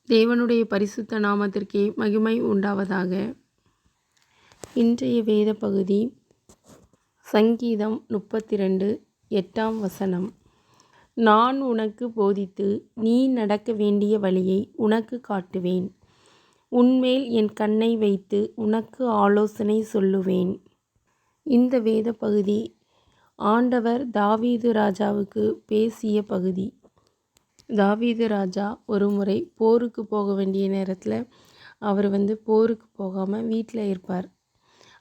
தேவனுடைய பரிசுத்த நாமத்திற்கே மகிமை உண்டாவதாக. இன்றைய வேத பகுதி சங்கீதம் 32 8ஆம் வசனம். நான் உனக்கு போதித்து நீ நடக்க வேண்டிய வழியை உனக்கு காட்டுவேன். உன்மேல் என் கண்ணை வைத்து உனக்கு ஆலோசனை சொல்லுவேன். இந்த வேத பகுதி ஆண்டவர் தாவீது ராஜாவுக்கு பேசிய பகுதி. தாவீது ராஜா ஒரு முறை போருக்கு போக வேண்டிய நேரத்தில் அவர் போருக்கு போகாமல் வீட்டில் இருப்பார்.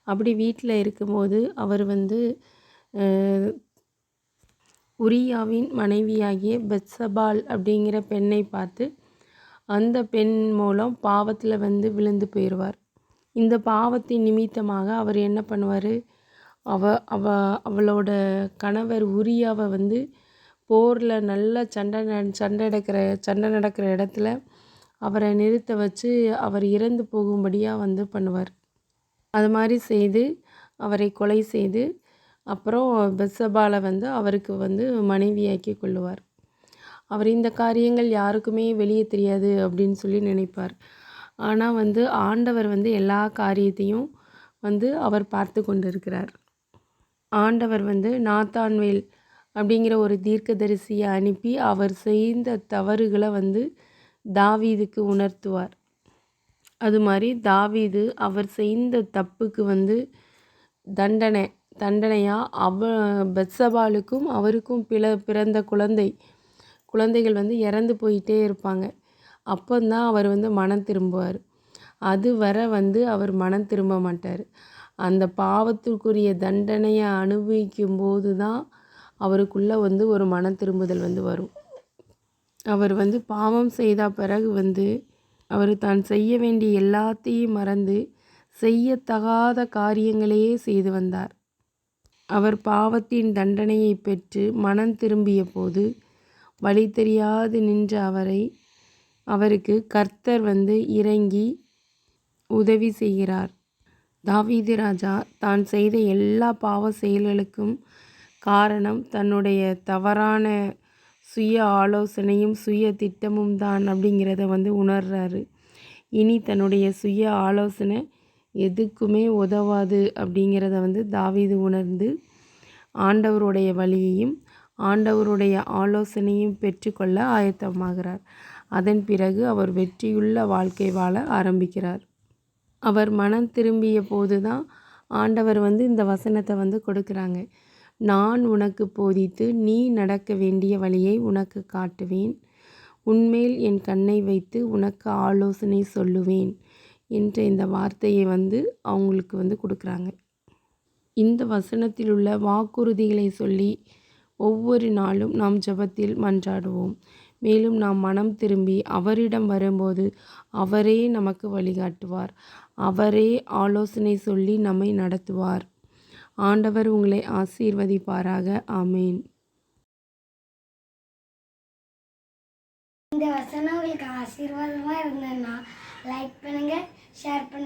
அப்படி வீட்டில் இருக்கும்போது அவர் உரியாவின் மனைவியாகிய பெத்சபால் அப்படிங்கிற பெண்ணை பார்த்து அந்த பெண் மூலம் பாவத்தில் விழுந்து போயிடுவார். இந்த பாவத்தின் நிமித்தமாக அவர் என்ன பண்ணுவார், அவளோட கணவர் உரியாவை போரில் நல்ல சண்டை நடக்கிற இடத்துல அவரை நிறுத்த வச்சு அவர் இறந்து போகும்படியாக பண்ணுவார். அது மாதிரி செய்து அவரை கொலை செய்து அப்புறம் பெத்சபாலை அவருக்கு மனைவியாக்கி கொள்ளுவார். அவர் இந்த காரியங்கள் யாருக்குமே வெளியே தெரியாது அப்படின்னு சொல்லி நினைப்பார். ஆனால் ஆண்டவர் எல்லா காரியத்தையும் அவர் பார்த்து கொண்டு இருக்கிறார். ஆண்டவர் நாத்தான்வேல் அப்படிங்கிற ஒரு தீர்க்கதரிசியை அனுப்பி அவர் செய்த தவறுகளை தாவீதுக்கு உணர்த்துவார். அது மாதிரி தாவீது அவர் செய்த தப்புக்கு தண்டனையாக பெத்சபாலுக்கும் அவருக்கும் பிறந்த குழந்தைகள் இறந்து போயிட்டே இருப்பாங்க. அப்போந்தான் அவர் மனம் திரும்புவார். அது வர அவர் மனம் திரும்ப மாட்டார். அந்த பாவத்திற்குரிய தண்டனையை அனுபவிக்கும் போது தான் அவருக்குள்ளே ஒரு மன திரும்புதல் வரும். அவர் பாவம் செய்த பிறகு அவர் தான் செய்ய வேண்டிய எல்லாத்தையும் மறந்து செய்யத்தகாத காரியங்களையே செய்து வந்தார். அவர் பாவத்தின் தண்டனையை பெற்று மனம் திரும்பிய போது வழி தெரியாது நின்ற அவருக்கு கர்த்தர் இறங்கி உதவி செய்கிறார். தாவீது ராஜா தான் செய்த எல்லா பாவ செயல்களுக்கும் காரணம் தன்னுடைய தவறான சுய ஆலோசனையும் சுய திட்டமும் தான் அப்படிங்கிறத உணர்றாரு. இனி தன்னுடைய சுய ஆலோசனை எதுக்குமே உதவாது அப்படிங்கிறத தாவீது உணர்ந்து ஆண்டவருடைய வழியையும் ஆண்டவருடைய ஆலோசனையும் பெற்றுக்கொள்ள ஆயத்தமாகிறார். அதன் பிறகு அவர் வெற்றியுள்ள வாழ்க்கை வாழ ஆரம்பிக்கிறார். அவர் மனம் திரும்பிய போது தான் ஆண்டவர் இந்த வசனத்தை கொடுக்குறாங்க. நான் உனக்கு போதித்து நீ நடக்க வேண்டிய வழியை உனக்கு காட்டுவேன். உன்மேல் என் கண்ணை வைத்து உனக்கு ஆலோசனை சொல்லுவேன் என்ற இந்த வார்த்தையை அவங்களுக்கு கொடுக்குறாங்க. இந்த வசனத்தில் உள்ள வாக்குறுதிகளை சொல்லி ஒவ்வொரு நாளும் நாம் ஜெபத்தில் மன்றாடுவோம். மேலும் நாம் மனம் திரும்பி அவரிடம் வரும்போது அவரே நமக்கு வழிகாட்டுவார். அவரே ஆலோசனை சொல்லி நம்மை நடத்துவார். ஆண்டவர் உங்களை ஆசீர்வதிப்பாராக. ஆமேன். இந்த வசனம் உங்களுக்கு ஆசீர்வாதமாக இருந்ததுன்னா லைக் பண்ணுங்கள், ஷேர் பண்ணுங்கள்.